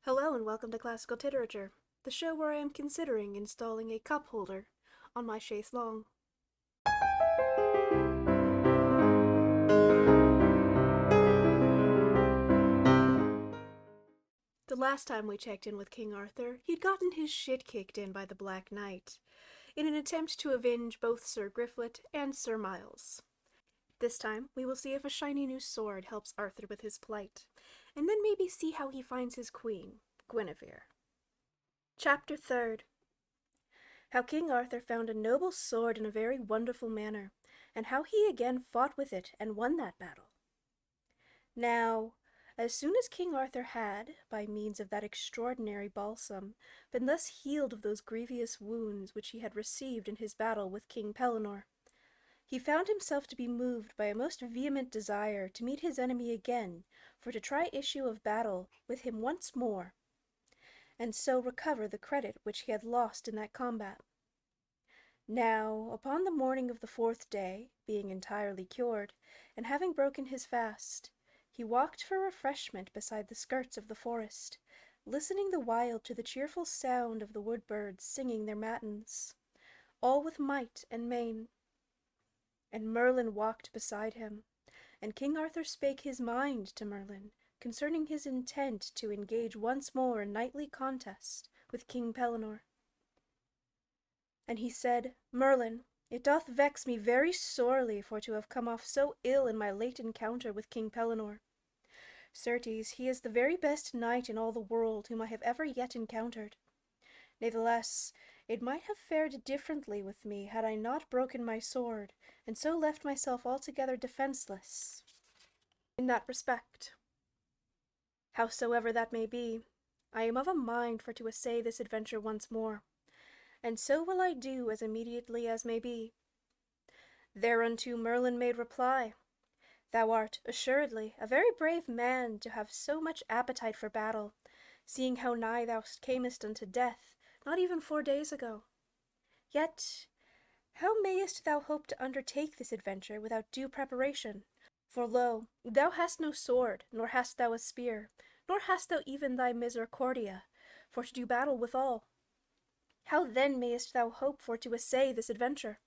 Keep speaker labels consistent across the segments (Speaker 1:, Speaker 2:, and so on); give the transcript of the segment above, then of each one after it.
Speaker 1: Hello and welcome to Classical Titerature, the show where I am considering installing a cup holder on my chaise longue. The last time we checked in with King Arthur, he'd gotten his shit kicked in by the Black Knight, in an attempt to avenge both Sir Griflet and Sir Miles. This time, we will see if a shiny new sword helps Arthur with his plight, and then maybe see how he finds his queen, Guinevere. Chapter 3rd. How King Arthur found a noble sword in a very wonderful manner, and how he again fought with it and won that battle. Now, as soon as King Arthur had, by means of that extraordinary balsam, been thus healed of those grievous wounds which he had received in his battle with King Pellinore, he found himself to be moved by a most vehement desire to meet his enemy again, for to try issue of battle with him once more, and so recover the credit which he had lost in that combat. Now, upon the morning of the 4th day, being entirely cured, and having broken his fast, he walked for refreshment beside the skirts of the forest, listening the while to the cheerful sound of the wood birds singing their matins, all with might and main. And Merlin walked beside him, and King Arthur spake his mind to Merlin concerning his intent to engage once more in knightly contest with King Pellinore. And he said, Merlin, it doth vex me very sorely for to have come off so ill in my late encounter with King Pellinore. Certes, he is the very best knight in all the world whom I have ever yet encountered. Natheless, it might have fared differently with me had I not broken my sword, and so left myself altogether defenceless in that respect. Howsoever that may be, I am of a mind for to essay this adventure once more, and so will I do as immediately as may be. Thereunto Merlin made reply, Thou art, assuredly, a very brave man to have so much appetite for battle, seeing how nigh thou camest unto death, not even 4 days ago. Yet, how mayest thou hope to undertake this adventure without due preparation? For lo, thou hast no sword, nor hast thou a spear, nor hast thou even thy misericordia, for to do battle withal. How then mayest thou hope for to essay this adventure?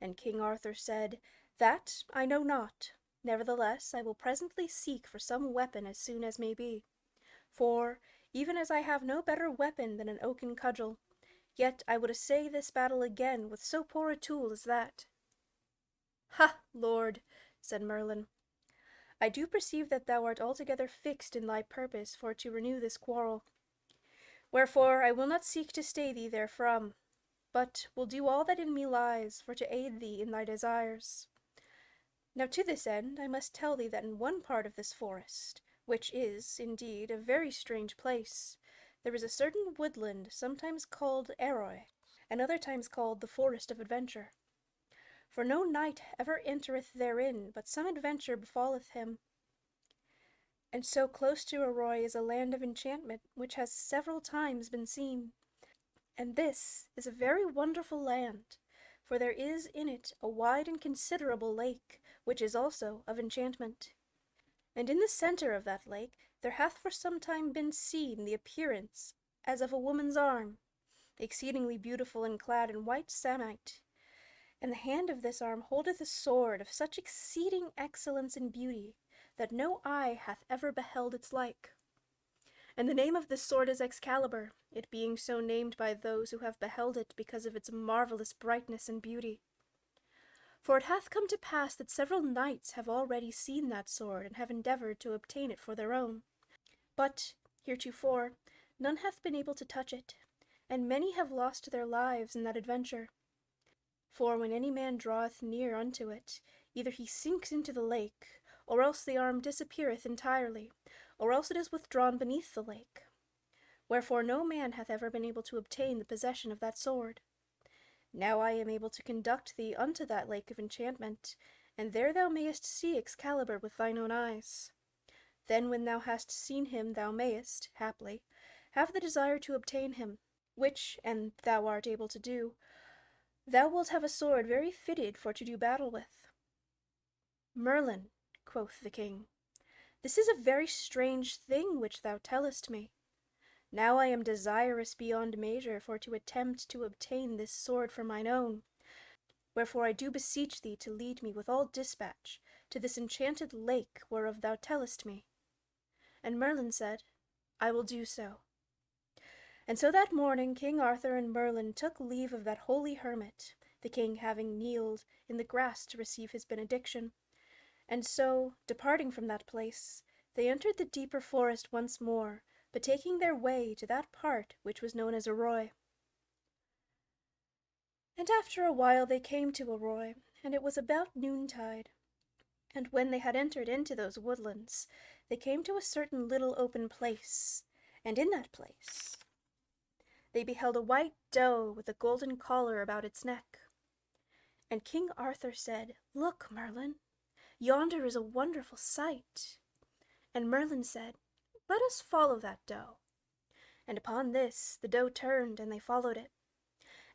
Speaker 1: And King Arthur said, That I know not. Nevertheless, I will presently seek for some weapon as soon as may be. For, even as I have no better weapon than an oaken cudgel, yet I would essay this battle again with so poor a tool as that. Ha, Lord, said Merlin, I do perceive that thou art altogether fixed in thy purpose for to renew this quarrel. Wherefore I will not seek to stay thee therefrom, but will do all that in me lies for to aid thee in thy desires. Now to this end I must tell thee that in one part of this forest, which is, indeed, a very strange place, there is a certain woodland sometimes called Arroy, and other times called the Forest of Adventure. For no knight ever entereth therein but some adventure befalleth him. And so close to Arroy is a land of enchantment which has several times been seen. And this is a very wonderful land, for there is in it a wide and considerable lake, which is also of enchantment. And in the centre of that lake there hath for some time been seen the appearance as of a woman's arm, exceedingly beautiful and clad in white samite. And the hand of this arm holdeth a sword of such exceeding excellence and beauty, that no eye hath ever beheld its like. And the name of this sword is Excalibur, it being so named by those who have beheld it because of its marvellous brightness and beauty. For it hath come to pass that several knights have already seen that sword, and have endeavoured to obtain it for their own. But, heretofore, none hath been able to touch it, and many have lost their lives in that adventure. For when any man draweth near unto it, either he sinks into the lake, or else the arm disappeareth entirely, or else it is withdrawn beneath the lake. Wherefore no man hath ever been able to obtain the possession of that sword. Now I am able to conduct thee unto that lake of enchantment, and there thou mayest see Excalibur with thine own eyes. Then when thou hast seen him thou mayest, haply, have the desire to obtain him, which, an thou art able to do, thou wilt have a sword very fitted for to do battle with. Merlin, quoth the king, This is a very strange thing which thou tellest me. Now I am desirous beyond measure for to attempt to obtain this sword for mine own. Wherefore I do beseech thee to lead me with all dispatch to this enchanted lake whereof thou tellest me. And Merlin said, I will do so. And so that morning King Arthur and Merlin took leave of that holy hermit, the king having kneeled in the grass to receive his benediction. And so, departing from that place, they entered the deeper forest once more, betaking their way to that part which was known as Arroy. And after a while they came to Arroy, and it was about noontide. And when they had entered into those woodlands, they came to a certain little open place, and in that place they beheld a white doe with a golden collar about its neck. And King Arthur said, Look, Merlin, yonder is a wonderful sight. And Merlin said, Let us follow that doe. And upon this the doe turned, and they followed it.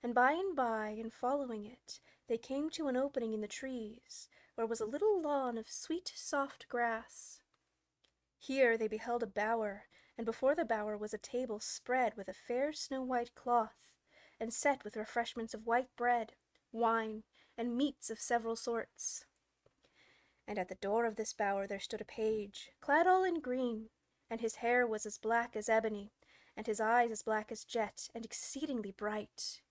Speaker 1: And by, in following it, they came to an opening in the trees, where was a little lawn of sweet soft grass. Here they beheld a bower, and before the bower was a table spread with a fair snow-white cloth, and set with refreshments of white bread, wine, and meats of several sorts. And at the door of this bower there stood a page, clad all in green, and his hair was as black as ebony, and his eyes as black as jet, and exceedingly bright.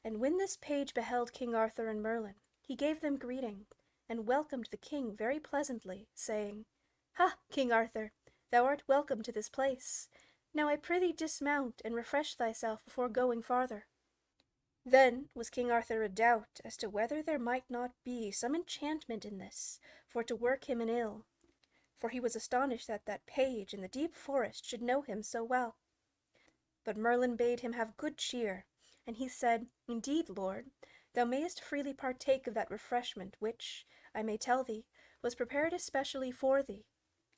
Speaker 1: And when this page beheld King Arthur and Merlin, he gave them greeting, and welcomed the king very pleasantly, saying, Ha, King Arthur, thou art welcome to this place. Now I prithee dismount, and refresh thyself before going farther. Then was King Arthur a doubt as to whether there might not be some enchantment in this, for to work him an ill. For he was astonished that that page in the deep forest should know him so well. But Merlin bade him have good cheer, and he said, Indeed, Lord, thou mayest freely partake of that refreshment which, I may tell thee, was prepared especially for thee.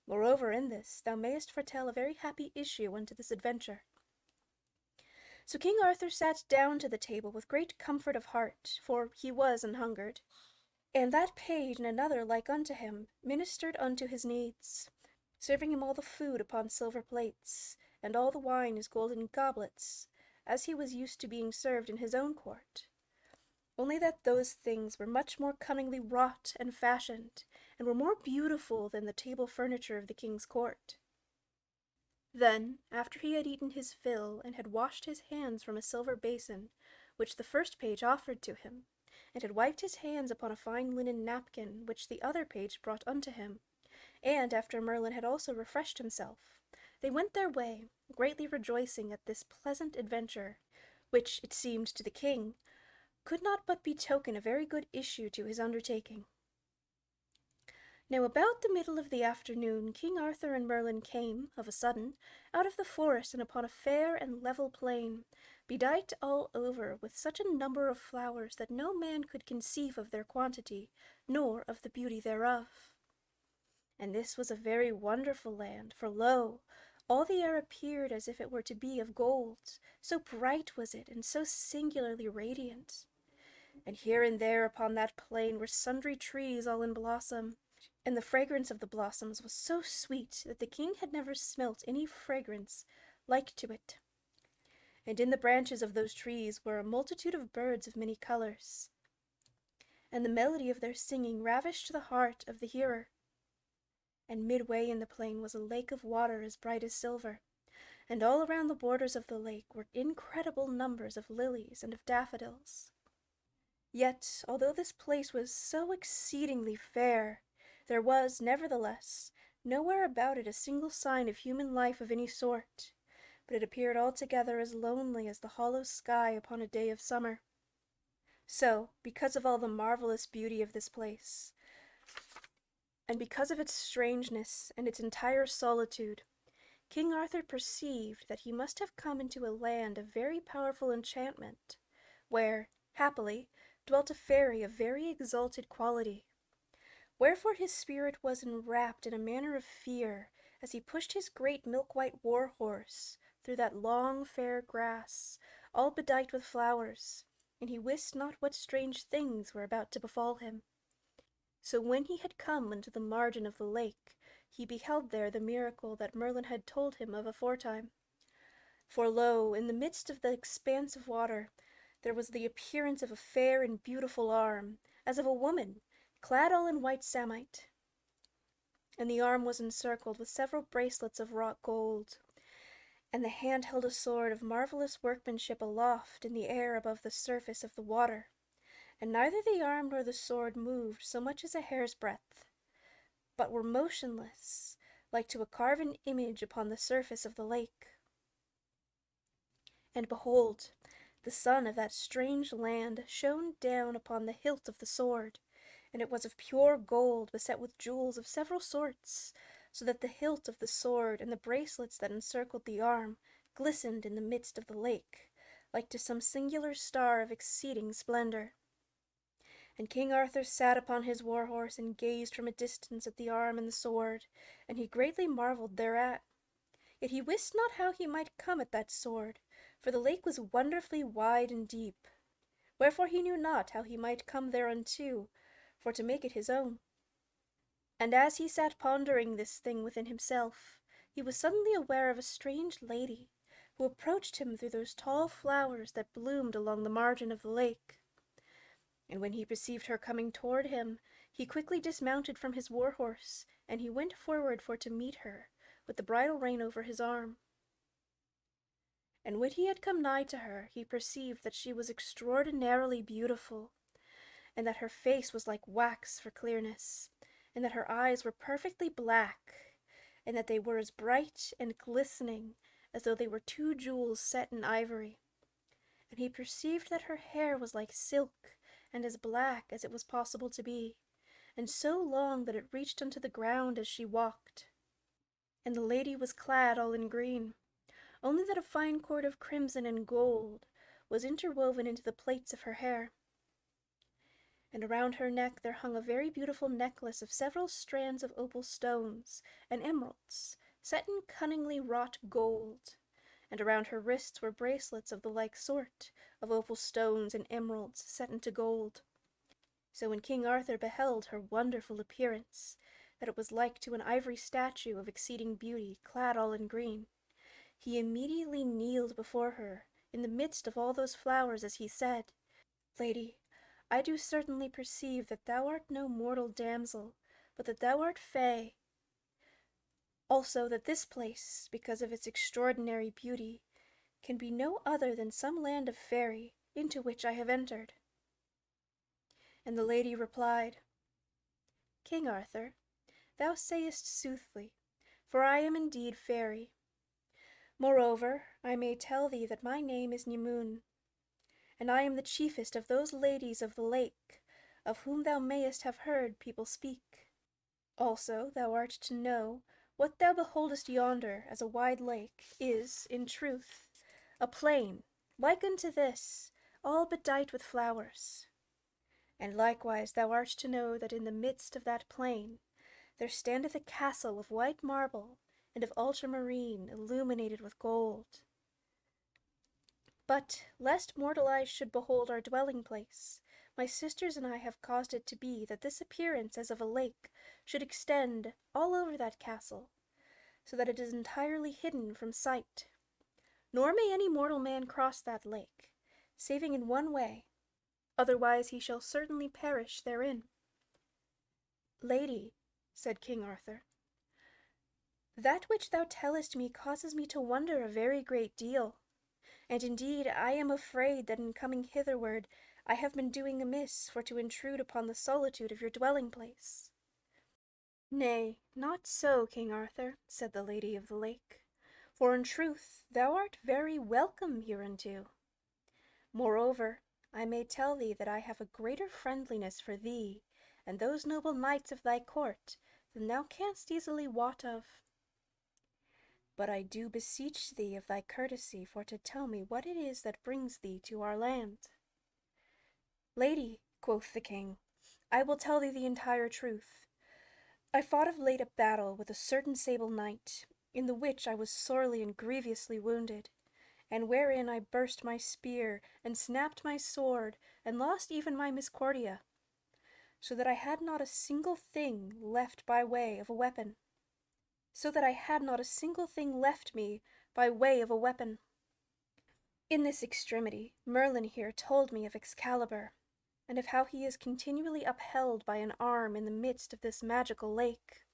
Speaker 1: Moreover, in this thou mayest foretell a very happy issue unto this adventure. So King Arthur sat down to the table with great comfort of heart, for he was an hungered. And that page and another like unto him ministered unto his needs, serving him all the food upon silver plates, and all the wine in golden goblets, as he was used to being served in his own court. Only that those things were much more cunningly wrought and fashioned, and were more beautiful than the table furniture of the king's court. Then, after he had eaten his fill, and had washed his hands from a silver basin, which the first page offered to him, and had wiped his hands upon a fine linen napkin, which the other page brought unto him, and after Merlin had also refreshed himself, they went their way, greatly rejoicing at this pleasant adventure, which, it seemed to the king, could not but betoken a very good issue to his undertaking. Now about the middle of the afternoon King Arthur and Merlin came, of a sudden, out of the forest and upon a fair and level plain, bedight all over with such a number of flowers that no man could conceive of their quantity, nor of the beauty thereof. And this was a very wonderful land, for lo, all the air appeared as if it were to be of gold, so bright was it, and so singularly radiant. And here and there upon that plain were sundry trees all in blossom, and the fragrance of the blossoms was so sweet that the king had never smelt any fragrance like to it. And in the branches of those trees were a multitude of birds of many colors, and the melody of their singing ravished the heart of the hearer. And midway in the plain was a lake of water as bright as silver, and all around the borders of the lake were incredible numbers of lilies and of daffodils. Yet, although this place was so exceedingly fair, there was, nevertheless, nowhere about it a single sign of human life of any sort, but it appeared altogether as lonely as the hollow sky upon a day of summer. So, because of all the marvelous beauty of this place, and because of its strangeness and its entire solitude, King Arthur perceived that he must have come into a land of very powerful enchantment, where, happily, dwelt a fairy of very exalted quality. Wherefore his spirit was enwrapped in a manner of fear, as he pushed his great milk-white war-horse through that long fair grass, all bedight with flowers, and he wist not what strange things were about to befall him. So when he had come unto the margin of the lake, he beheld there the miracle that Merlin had told him of aforetime. For lo, in the midst of the expanse of water, there was the appearance of a fair and beautiful arm, as of a woman, clad all in white samite. And the arm was encircled with several bracelets of wrought gold, and the hand held a sword of marvelous workmanship aloft in the air above the surface of the water, and neither the arm nor the sword moved so much as a hair's breadth, but were motionless, like to a carven image upon the surface of the lake. And behold, the sun of that strange land shone down upon the hilt of the sword, and it was of pure gold beset with jewels of several sorts, so that the hilt of the sword and the bracelets that encircled the arm glistened in the midst of the lake, like to some singular star of exceeding splendor. And King Arthur sat upon his war horse and gazed from a distance at the arm and the sword, and he greatly marvelled thereat. Yet he wist not how he might come at that sword, for the lake was wonderfully wide and deep. Wherefore he knew not how he might come thereunto, for to make it his own. And as he sat pondering this thing within himself, he was suddenly aware of a strange lady, who approached him through those tall flowers that bloomed along the margin of the lake. And when he perceived her coming toward him, he quickly dismounted from his war horse, and he went forward for to meet her, with the bridle rein over his arm. And when he had come nigh to her, he perceived that she was extraordinarily beautiful, and that her face was like wax for clearness, and that her eyes were perfectly black, and that they were as bright and glistening as though they were two jewels set in ivory. And he perceived that her hair was like silk, and as black as it was possible to be, and so long that it reached unto the ground as she walked. And the lady was clad all in green, only that a fine cord of crimson and gold was interwoven into the plaits of her hair. And around her neck there hung a very beautiful necklace of several strands of opal stones and emeralds, set in cunningly wrought gold, and around her wrists were bracelets of the like sort, of opal stones and emeralds set into gold. So when King Arthur beheld her wonderful appearance, that it was like to an ivory statue of exceeding beauty, clad all in green, he immediately kneeled before her, in the midst of all those flowers, as he said, Lady, I do certainly perceive that thou art no mortal damsel, but that thou art fay. Also that this place, because of its extraordinary beauty, can be no other than some land of faery, into which I have entered. And the lady replied, King Arthur, thou sayest soothly, for I am indeed faery. Moreover, I may tell thee that my name is Nemoun, and I am the chiefest of those ladies of the lake, of whom thou mayest have heard people speak. Also thou art to know, what thou beholdest yonder as a wide lake is, in truth, a plain, like unto this, all bedight with flowers. And likewise thou art to know that in the midst of that plain there standeth a castle of white marble, and of ultramarine, illuminated with gold. But, lest mortal eyes should behold our dwelling place, my sisters and I have caused it to be that this appearance as of a lake should extend all over that castle, so that it is entirely hidden from sight. Nor may any mortal man cross that lake, saving in one way, otherwise he shall certainly perish therein. Lady, said King Arthur, that which thou tellest me causes me to wonder a very great deal, and indeed I am afraid that in coming hitherward I have been doing amiss for to intrude upon the solitude of your dwelling place. Nay, not so, King Arthur, said the Lady of the Lake, for in truth thou art very welcome hereunto. Moreover, I may tell thee that I have a greater friendliness for thee and those noble knights of thy court than thou canst easily wot of. But I do beseech thee of thy courtesy for to tell me what it is that brings thee to our land. Lady, quoth the king, I will tell thee the entire truth. I fought of late a battle with a certain sable knight, in the which I was sorely and grievously wounded, and wherein I burst my spear, and snapped my sword, and lost even my miscordia, so that I had not a single thing left by way of a weapon. so that I had not a single thing left me by way of a weapon. In this extremity, Merlin here told me of Excalibur, and of how he is continually upheld by an arm in the midst of this magical lake.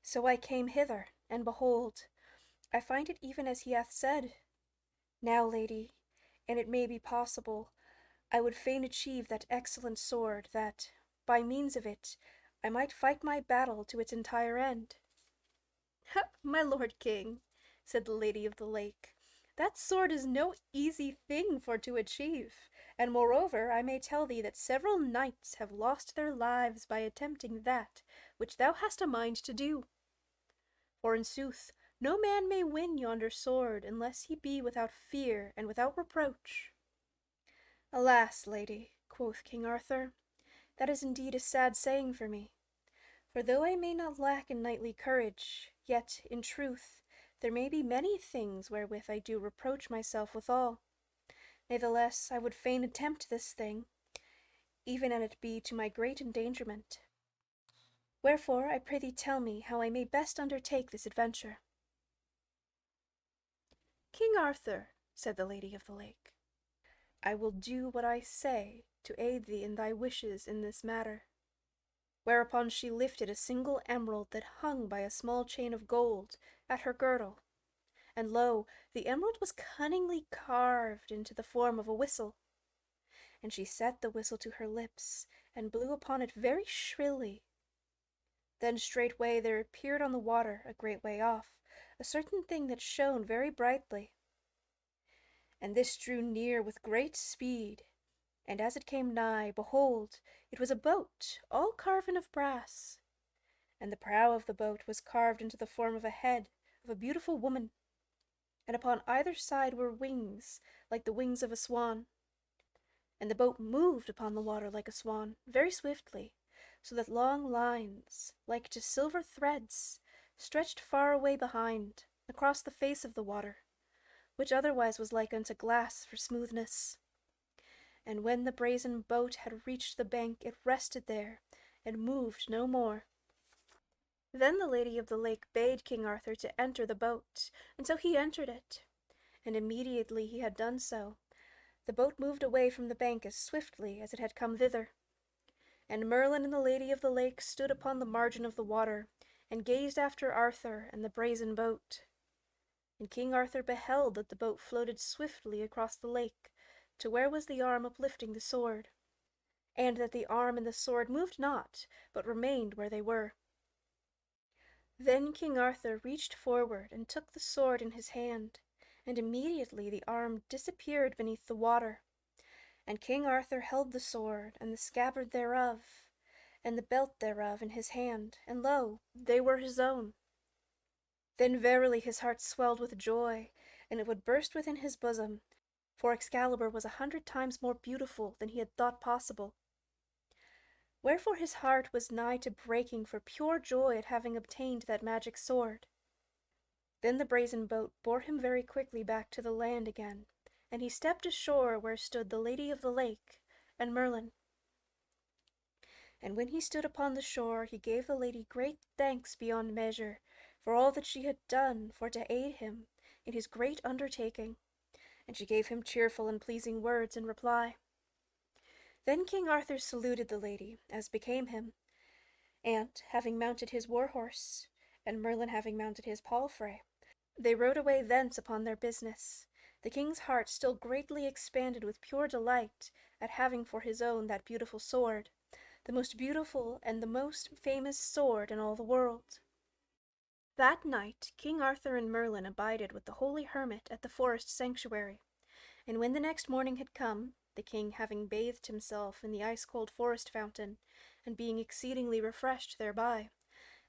Speaker 1: So I came hither, and behold, I find it even as he hath said. Now, lady, and it may be possible, I would fain achieve that excellent sword, that, by means of it, I might fight my battle to its entire end. "Ha, my lord king," said the Lady of the Lake, "that sword is no easy thing for to achieve, and moreover I may tell thee that several knights have lost their lives by attempting that which thou hast a mind to do. For in sooth, no man may win yonder sword unless he be without fear and without reproach." "Alas, lady," quoth King Arthur, "that is indeed a sad saying for me. For though I may not lack in knightly courage, yet, in truth, there may be many things wherewith I do reproach myself withal. Natheless, I would fain attempt this thing, even an it be to my great endangerment. Wherefore, I pray thee tell me how I may best undertake this adventure." "King Arthur," said the Lady of the Lake, "I will do what I say to aid thee in thy wishes in this matter." Whereupon she lifted a single emerald that hung by a small chain of gold at her girdle, and lo, the emerald was cunningly carved into the form of a whistle. And she set the whistle to her lips, and blew upon it very shrilly. Then straightway there appeared on the water, a great way off, a certain thing that shone very brightly. And this drew near with great speed, and as it came nigh, behold, it was a boat, all carven of brass. And the prow of the boat was carved into the form of a head of a beautiful woman, and upon either side were wings, like the wings of a swan. And the boat moved upon the water like a swan, very swiftly, so that long lines, like to silver threads, stretched far away behind, across the face of the water, which otherwise was like unto glass for smoothness. And when the brazen boat had reached the bank, it rested there, and moved no more. Then the Lady of the Lake bade King Arthur to enter the boat, and so he entered it. And immediately he had done so, the boat moved away from the bank as swiftly as it had come thither. And Merlin and the Lady of the Lake stood upon the margin of the water, and gazed after Arthur and the brazen boat. And King Arthur beheld that the boat floated swiftly across the lake, to where was the arm uplifting the sword, and that the arm and the sword moved not, but remained where they were. Then King Arthur reached forward and took the sword in his hand, and immediately the arm disappeared beneath the water. And King Arthur held the sword, and the scabbard thereof, and the belt thereof in his hand, and lo, they were his own. Then verily his heart swelled with joy, and it would burst within his bosom, for Excalibur was 100 times more beautiful than he had thought possible. Wherefore his heart was nigh to breaking for pure joy at having obtained that magic sword. Then the brazen boat bore him very quickly back to the land again, and he stepped ashore where stood the Lady of the Lake and Merlin. And when he stood upon the shore, he gave the lady great thanks beyond measure for all that she had done for to aid him in his great undertaking, and she gave him cheerful and pleasing words in reply. Then King Arthur saluted the lady, as became him, and, having mounted his war horse, and Merlin having mounted his palfrey, they rode away thence upon their business, the king's heart still greatly expanded with pure delight at having for his own that beautiful sword, the most beautiful and the most famous sword in all the world. That night King Arthur and Merlin abided with the holy hermit at the forest sanctuary, and when the next morning had come, the king having bathed himself in the ice-cold forest fountain, and being exceedingly refreshed thereby,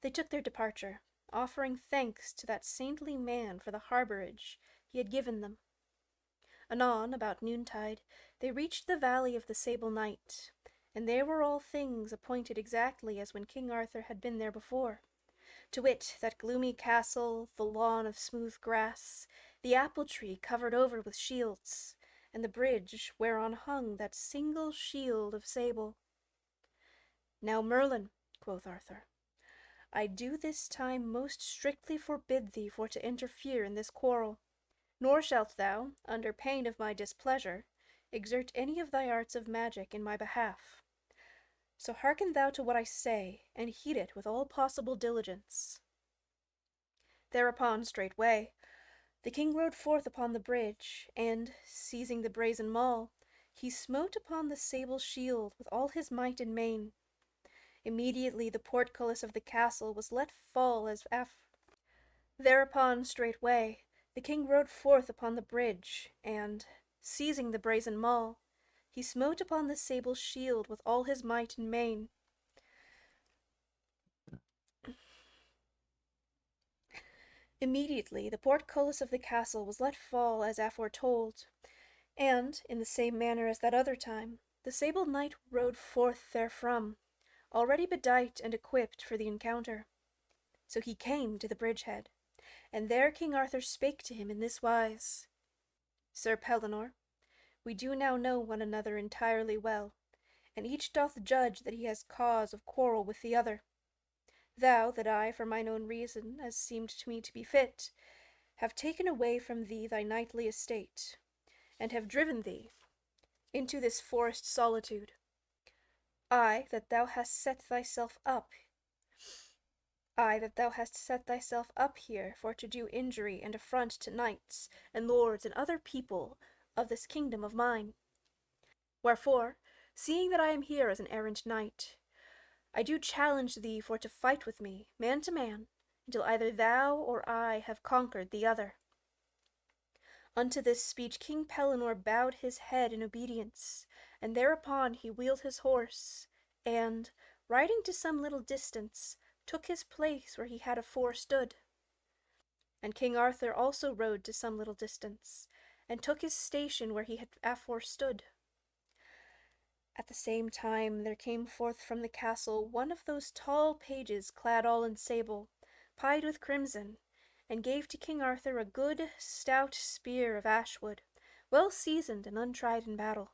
Speaker 1: they took their departure, offering thanks to that saintly man for the harborage he had given them. Anon, about noontide, they reached the valley of the Sable Knight, and there were all things appointed exactly as when King Arthur had been there before, to wit, that gloomy castle, the lawn of smooth grass, the apple tree covered over with shields, and the bridge whereon hung that single shield of sable. "Now, Merlin," quoth Arthur, I do this time most strictly forbid thee for to interfere in this quarrel, nor shalt thou, under pain of my displeasure, exert any of thy arts of magic in my behalf. So hearken thou to what I say, and heed it with all possible diligence. Thereupon straightway the king rode forth upon the bridge, and, seizing the brazen maul, he smote upon the sable shield with all his might and main. Immediately the portcullis of the castle was let fall as Thereupon straightway the king rode forth upon the bridge, and, seizing the brazen maul, he smote upon the sable shield with all his might and main. Immediately the portcullis of the castle was let fall as aforetold, and, in the same manner as that other time, the sable knight rode forth therefrom, already bedight and equipped for the encounter. So he came to the bridgehead, and there King Arthur spake to him in this wise: Sir Pellinore, we do now know one another entirely well, and each doth judge that he has cause of quarrel with the other. Thou, that I, for mine own reason, as seemed to me to be fit, have taken away from thee thy knightly estate, and have driven thee into this forest solitude. I, that thou hast set thyself up here for to do injury and affront to knights, and lords, and other people of this kingdom of mine. Wherefore, seeing that I am here as an errant knight, I do challenge thee for to fight with me, man to man, until either thou or I have conquered the other. Unto this speech King Pellinore bowed his head in obedience, and thereupon he wheeled his horse, and, riding to some little distance, took his place where he had afore stood. And King Arthur also rode to some little distance, and took his station where he had afore stood. At the same time there came forth from the castle one of those tall pages clad all in sable, pied with crimson, and gave to King Arthur a good, stout spear of ashwood, well seasoned and untried in battle.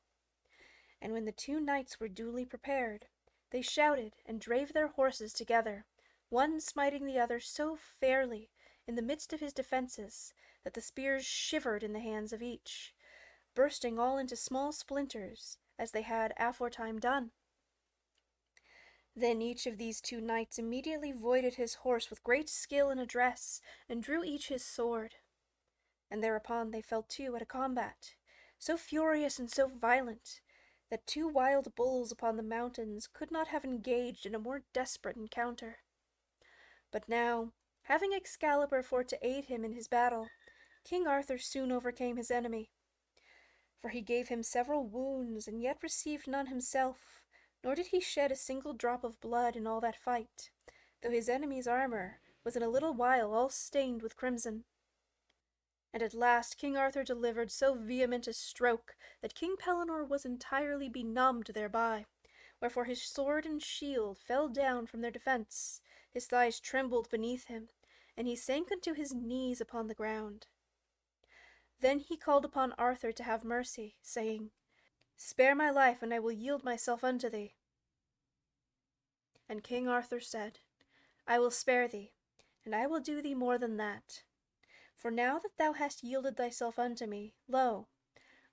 Speaker 1: And when the two knights were duly prepared, they shouted and drave their horses together, one smiting the other so fairly in the midst of his defences that the spears shivered in the hands of each, bursting all into small splinters, as they had aforetime done. Then each of these two knights immediately voided his horse with great skill and address, and drew each his sword. And thereupon they fell to at a combat, so furious and so violent, that two wild bulls upon the mountains could not have engaged in a more desperate encounter. But now, having Excalibur for to aid him in his battle, King Arthur soon overcame his enemy. For he gave him several wounds, and yet received none himself, nor did he shed a single drop of blood in all that fight, though his enemy's armor was in a little while all stained with crimson. And at last King Arthur delivered so vehement a stroke that King Pellinore was entirely benumbed thereby, wherefore his sword and shield fell down from their defence, his thighs trembled beneath him, and he sank unto his knees upon the ground. Then he called upon Arthur to have mercy, saying, Spare my life, and I will yield myself unto thee. And King Arthur said, I will spare thee, and I will do thee more than that. For now that thou hast yielded thyself unto me, lo,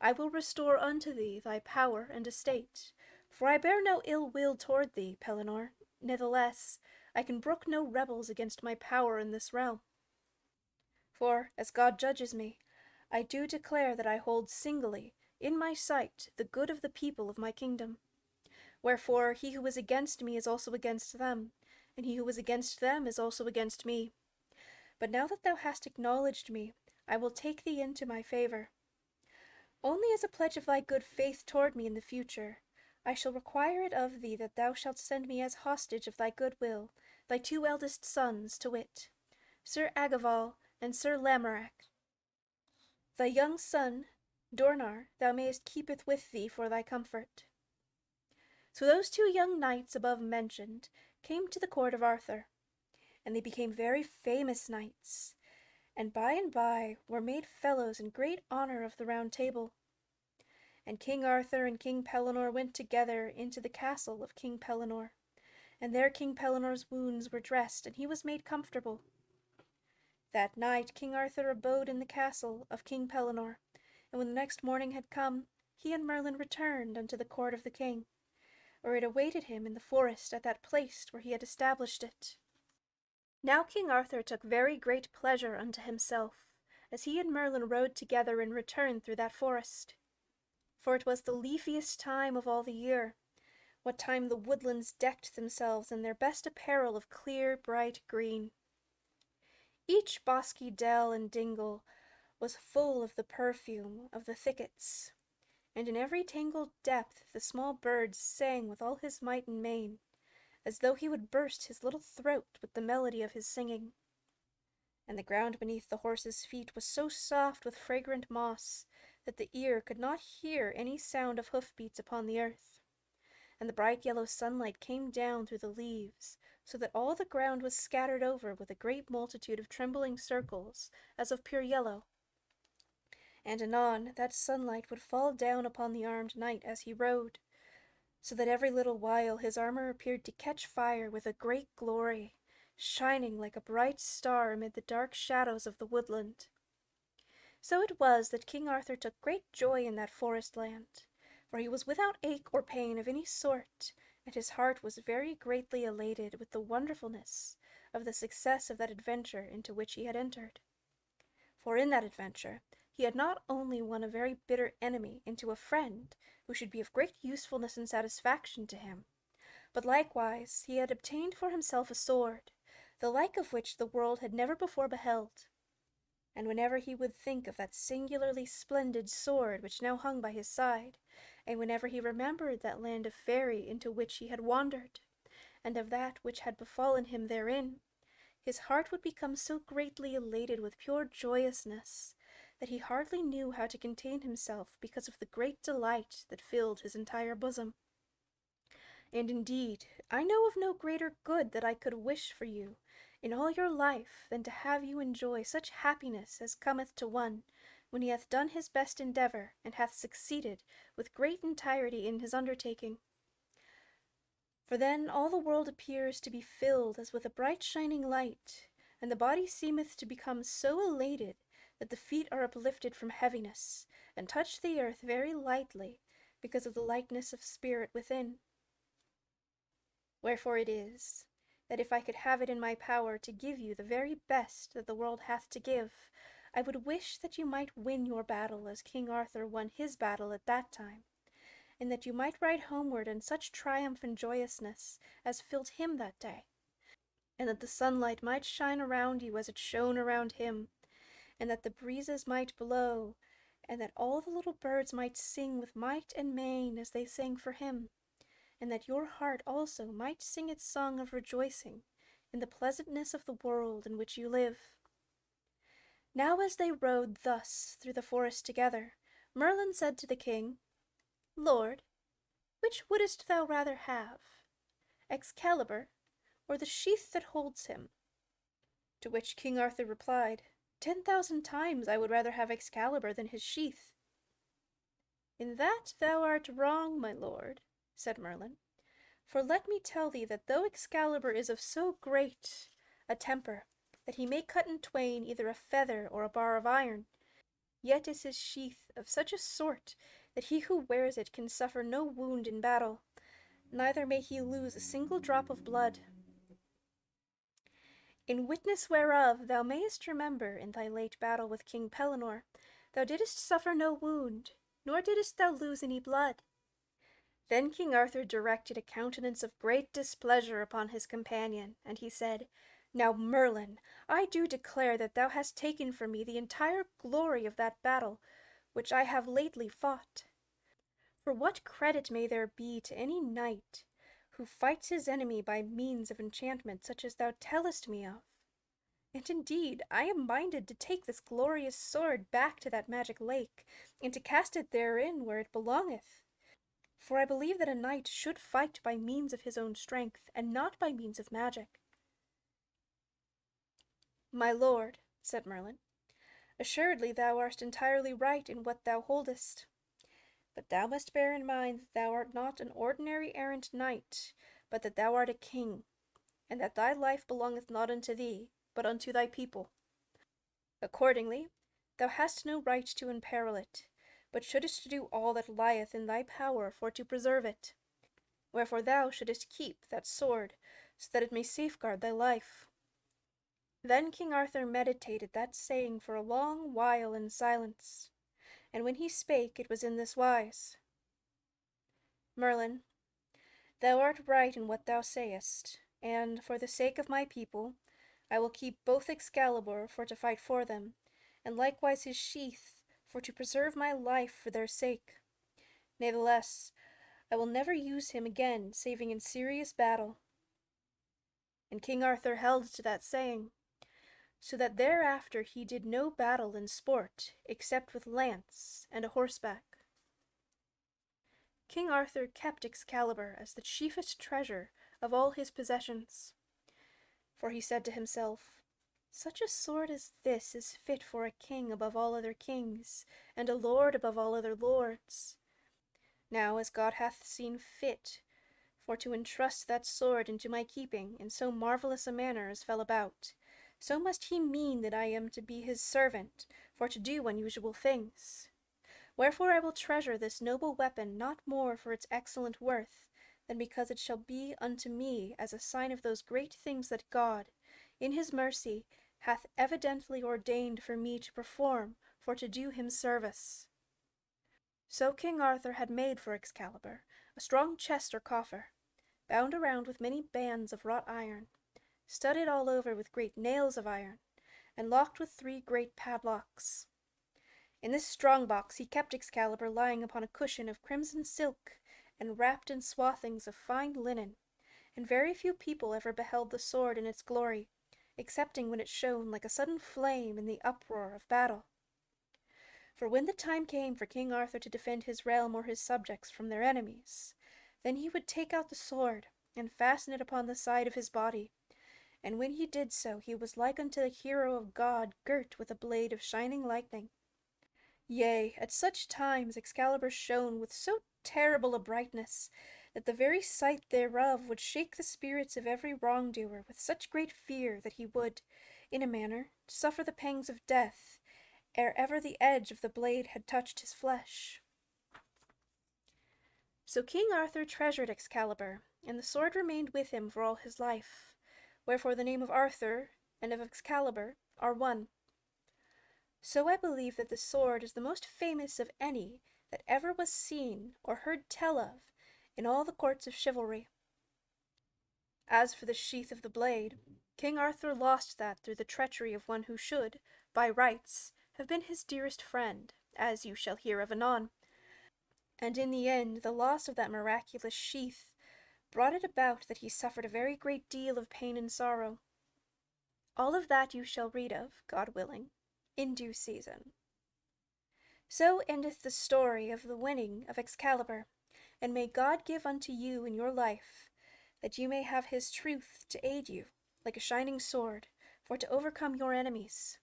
Speaker 1: I will restore unto thee thy power and estate. For I bear no ill will toward thee, Pellinore, natheless I can brook no rebels against my power in this realm. For, as God judges me, I do declare that I hold singly, in my sight, the good of the people of my kingdom. Wherefore he who is against me is also against them, and he who is against them is also against me. But now that thou hast acknowledged me, I will take thee into my favour. Only as a pledge of thy good faith toward me in the future, I shall require it of thee that thou shalt send me as hostage of thy good will thy two eldest sons, to wit, Sir Agaval and Sir Lamorak. Thy young son, Dornar, thou mayest keepeth with thee for thy comfort. So those two young knights above mentioned came to the court of Arthur, and they became very famous knights, and by were made fellows in great honour of the Round Table. And King Arthur and King Pellinore went together into the castle of King Pellinore, and there King Pelinor's wounds were dressed, and he was made comfortable. That night King Arthur abode in the castle of King Pellinor, and when the next morning had come, he and Merlin returned unto the court of the king, where it awaited him in the forest at that place where he had established it. Now King Arthur took very great pleasure unto himself, as he and Merlin rode together and returned through that forest. For it was the leafiest time of all the year, what time the woodlands decked themselves in their best apparel of clear, bright green. Each bosky dell and dingle was full of the perfume of the thickets, and in every tangled depth the small bird sang with all his might and main, as though he would burst his little throat with the melody of his singing. And the ground beneath the horses' feet was so soft with fragrant moss that the ear could not hear any sound of hoof-beats upon the earth. And the bright yellow sunlight came down through the leaves, so that all the ground was scattered over with a great multitude of trembling circles, as of pure yellow. And anon that sunlight would fall down upon the armed knight as he rode, so that every little while his armor appeared to catch fire with a great glory, shining like a bright star amid the dark shadows of the woodland. So it was that King Arthur took great joy in that forest land, for he was without ache or pain of any sort, and his heart was very greatly elated with the wonderfulness of the success of that adventure into which he had entered. For in that adventure he had not only won a very bitter enemy into a friend who should be of great usefulness and satisfaction to him, but likewise he had obtained for himself a sword, the like of which the world had never before beheld. And whenever he would think of that singularly splendid sword which now hung by his side, and whenever he remembered that land of faery into which he had wandered, and of that which had befallen him therein, his heart would become so greatly elated with pure joyousness that he hardly knew how to contain himself because of the great delight that filled his entire bosom. And indeed, I know of no greater good that I could wish for you in all your life than to have you enjoy such happiness as cometh to one when he hath done his best endeavor and hath succeeded with great entirety in his undertaking. For then all the world appears to be filled as with a bright shining light, and the body seemeth to become so elated that the feet are uplifted from heaviness, and touch the earth very lightly, because of the lightness of spirit within. Wherefore it is, that if I could have it in my power to give you the very best that the world hath to give, I would wish that you might win your battle as King Arthur won his battle at that time, and that you might ride homeward in such triumph and joyousness as filled him that day, and that the sunlight might shine around you as it shone around him, and that the breezes might blow, and that all the little birds might sing with might and main as they sang for him, and that your heart also might sing its song of rejoicing in the pleasantness of the world in which you live. Now as they rode thus through the forest together, Merlin said to the king, Lord, which wouldest thou rather have, Excalibur, or the sheath that holds him? To which King Arthur replied, 10,000 times I would rather have Excalibur than his sheath. In that thou art wrong, my lord, said Merlin, for let me tell thee that though Excalibur is of so great a temper that he may cut in twain either a feather or a bar of iron, yet is his sheath of such a sort that he who wears it can suffer no wound in battle, neither may he lose a single drop of blood. In witness whereof thou mayest remember in thy late battle with King Pellinor, thou didst suffer no wound, nor didst thou lose any blood. Then King Arthur directed a countenance of great displeasure upon his companion, and he said, Now, Merlin, I do declare that thou hast taken from me the entire glory of that battle which I have lately fought. For what credit may there be to any knight who fights his enemy by means of enchantment such as thou tellest me of? And indeed I am minded to take this glorious sword back to that magic lake, and to cast it therein where it belongeth. For I believe that a knight should fight by means of his own strength, and not by means of magic. My lord, said Merlin, assuredly thou art entirely right in what thou holdest. But thou must bear in mind that thou art not an ordinary errant knight, but that thou art a king, and that thy life belongeth not unto thee, but unto thy people. Accordingly, thou hast no right to imperil it, but shouldest do all that lieth in thy power for to preserve it. Wherefore thou shouldest keep that sword, so that it may safeguard thy life. Then King Arthur meditated that saying for a long while in silence, and when he spake it was in this wise: Merlin, thou art right in what thou sayest, and, for the sake of my people, I will keep both Excalibur for to fight for them, and likewise his sheath, for to preserve my life for their sake. Natheless, I will never use him again saving in serious battle. And King Arthur held to that saying, so that thereafter he did no battle in sport, except with lance and a horseback. King Arthur kept Excalibur as the chiefest treasure of all his possessions. For he said to himself, such a sword as this is fit for a king above all other kings, and a lord above all other lords. Now as God hath seen fit for to entrust that sword into my keeping in so marvellous a manner as fell about, so must he mean that I am to be his servant, for to do unusual things. Wherefore I will treasure this noble weapon not more for its excellent worth, than because it shall be unto me as a sign of those great things that God, in his mercy, hath evidently ordained for me to perform for to do him service. So King Arthur had made for Excalibur a strong chest or coffer, bound around with many bands of wrought iron, studded all over with great nails of iron, and locked with 3 great padlocks. In this strong box he kept Excalibur lying upon a cushion of crimson silk, and wrapped in swathings of fine linen, and very few people ever beheld the sword in its glory, excepting when it shone like a sudden flame in the uproar of battle. For when the time came for King Arthur to defend his realm or his subjects from their enemies, then he would take out the sword, and fasten it upon the side of his body, and when he did so he was like unto the hero of God girt with a blade of shining lightning. Yea, at such times Excalibur shone with so terrible a brightness, that the very sight thereof would shake the spirits of every wrongdoer with such great fear that he would, in a manner, suffer the pangs of death, ere ever the edge of the blade had touched his flesh. So King Arthur treasured Excalibur, and the sword remained with him for all his life, wherefore the name of Arthur and of Excalibur are one. So I believe that the sword is the most famous of any that ever was seen or heard tell of in all the courts of chivalry. As for the sheath of the blade, King Arthur lost that through the treachery of one who should, by rights, have been his dearest friend, as you shall hear of anon. And in the end the loss of that miraculous sheath brought it about that he suffered a very great deal of pain and sorrow. All of that you shall read of, God willing, in due season. So endeth the story of the winning of Excalibur, and may God give unto you in your life that you may have his truth to aid you, like a shining sword, for to overcome your enemies.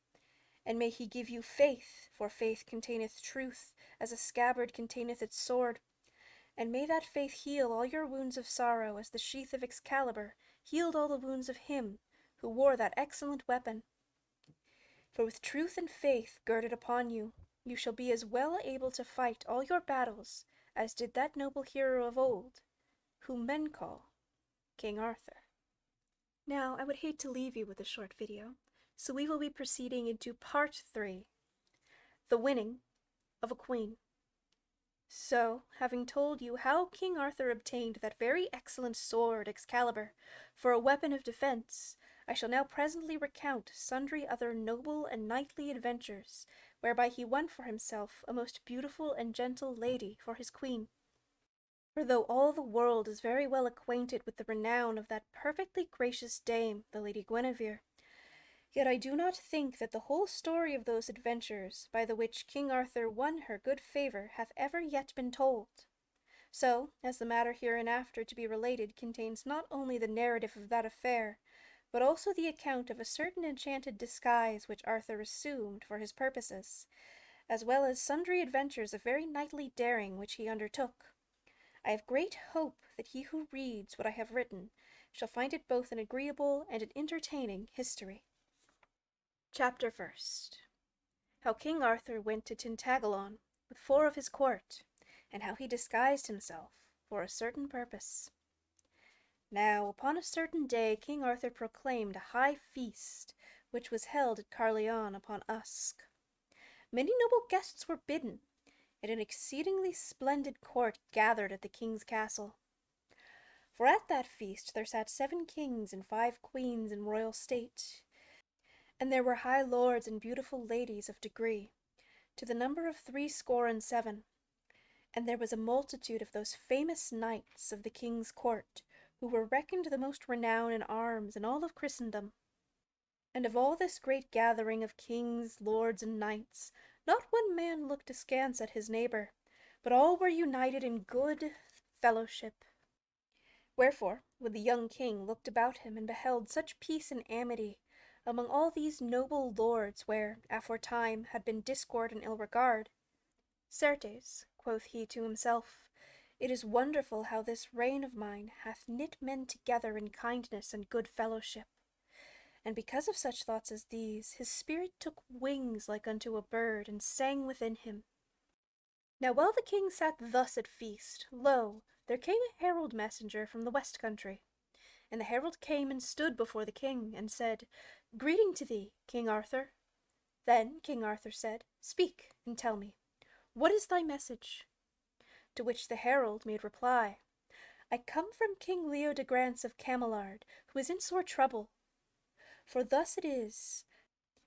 Speaker 1: And may he give you faith, for faith containeth truth, as a scabbard containeth its sword. And may that faith heal all your wounds of sorrow, as the sheath of Excalibur healed all the wounds of him who wore that excellent weapon. For with truth and faith girded upon you, you shall be as well able to fight all your battles as did that noble hero of old, whom men call King Arthur. Now, I would hate to leave you with a short video, so we will be proceeding into part 3, the winning of a queen. So, having told you how King Arthur obtained that very excellent sword Excalibur for a weapon of defence, I shall now presently recount sundry other noble and knightly adventures, whereby he won for himself a most beautiful and gentle lady for his queen. For though all the world is very well acquainted with the renown of that perfectly gracious dame, the Lady Guinevere, yet I do not think that the whole story of those adventures by the which King Arthur won her good favour hath ever yet been told. So, as the matter hereinafter to be related contains not only the narrative of that affair, but also the account of a certain enchanted disguise which Arthur assumed for his purposes, as well as sundry adventures of very knightly daring which he undertook, I have great hope that he who reads what I have written shall find it both an agreeable and an entertaining history. Chapter first. How King Arthur went to Tintagalon with 4 of his court, and how he disguised himself for a certain purpose. Now, upon a certain day, King Arthur proclaimed a high feast, which was held at Carleon upon Usk. Many noble guests were bidden, and an exceedingly splendid court gathered at the king's castle. For at that feast there sat 7 kings and 5 queens in royal state, and there were high lords and beautiful ladies of degree, to the number of 67. And there was a multitude of those famous knights of the king's court, who were reckoned the most renowned in arms in all of Christendom. And of all this great gathering of kings, lords, and knights, not one man looked askance at his neighbour, but all were united in good fellowship. Wherefore, when the young king looked about him and beheld such peace and amity among all these noble lords, where, aforetime, had been discord and ill regard, certes, quoth he to himself, it is wonderful how this reign of mine hath knit men together in kindness and good fellowship. And because of such thoughts as these, his spirit took wings like unto a bird, and sang within him. Now while the king sat thus at feast, lo, there came a herald messenger from the west country. And the herald came and stood before the king, and said, Greeting to thee, King Arthur. Then King Arthur said, Speak, and tell me, what is thy message? To which the herald made reply, I come from King Leodegrance of Camelard, who is in sore trouble. For thus it is,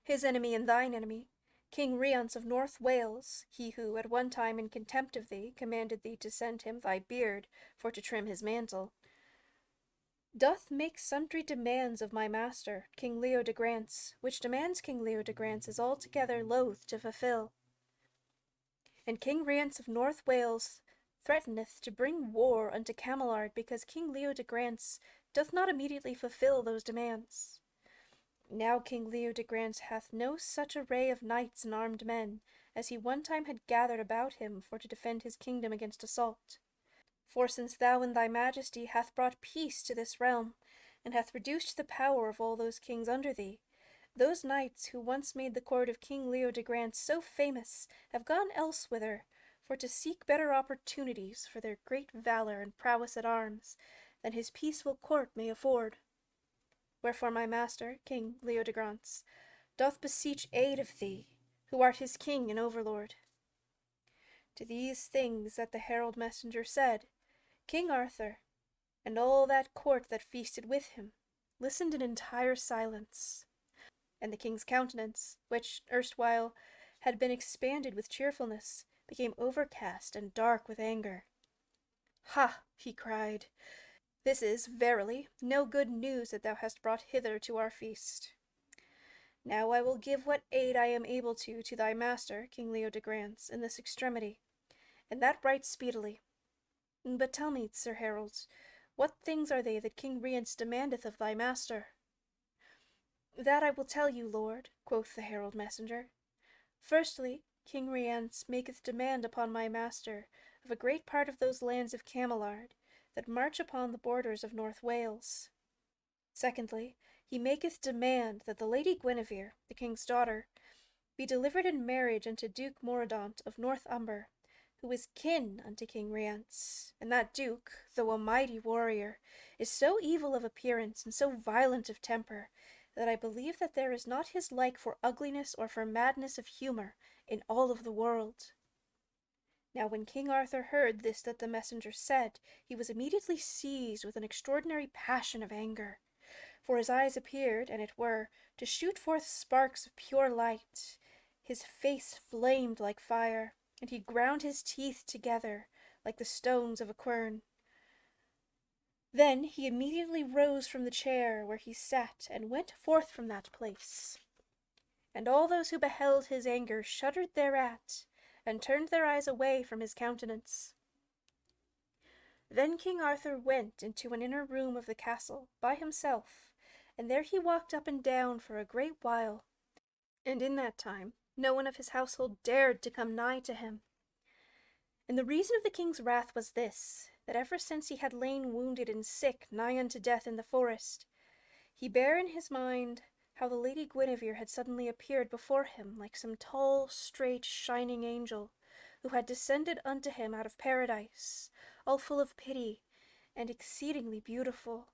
Speaker 1: his enemy and thine enemy, King Rience of North Wales, he who at one time in contempt of thee commanded thee to send him thy beard for to trim his mantle, doth make sundry demands of my master, King Leodegrance, which demands King Leodegrance is altogether loath to fulfill. And King Rience of North Wales threateneth to bring war unto Camelard because King Leodegrance doth not immediately fulfill those demands. Now King Leodegrance hath no such array of knights and armed men as he one time had gathered about him for to defend his kingdom against assault. For since thou and thy majesty hath brought peace to this realm, and hath reduced the power of all those kings under thee, those knights who once made the court of King Leodegrance so famous have gone elsewhither for to seek better opportunities for their great valor and prowess at arms than his peaceful court may afford. Wherefore my master, King Leodegrance, doth beseech aid of thee, who art his king and overlord. To these things that the herald messenger said, King Arthur, and all that court that feasted with him, listened in entire silence. And the king's countenance, which erstwhile had been expanded with cheerfulness, became overcast and dark with anger. Ha! he cried, this is, verily, no good news that thou hast brought hither to our feast. Now I will give what aid I am able to thy master, King Leodegrance, in this extremity, and that right speedily. But tell me, Sir Herald, what things are they that King Rience demandeth of thy master? That I will tell you, lord, quoth the herald messenger. Firstly, King Rience maketh demand upon my master of a great part of those lands of Camelard, that march upon the borders of North Wales. Secondly, he maketh demand that the Lady Guinevere, the king's daughter, be delivered in marriage unto Duke Moradant of North Umber, who is kin unto King Rience, and that duke, though a mighty warrior, is so evil of appearance and so violent of temper, that I believe that there is not his like for ugliness or for madness of humour in all of the world. Now when King Arthur heard this that the messenger said, he was immediately seized with an extraordinary passion of anger. For his eyes appeared, and it were, to shoot forth sparks of pure light. His face flamed like fire, and he ground his teeth together like the stones of a quern. Then he immediately rose from the chair where he sat, and went forth from that place. And all those who beheld his anger shuddered thereat, and turned their eyes away from his countenance. Then King Arthur went into an inner room of the castle by himself, and there he walked up and down for a great while, and in that time no one of his household dared to come nigh to him. And the reason of the king's wrath was this, that ever since he had lain wounded and sick nigh unto death in the forest, he bare in his mind how the Lady Guinevere had suddenly appeared before him like some tall, straight, shining angel, who had descended unto him out of paradise, all full of pity, and exceedingly beautiful.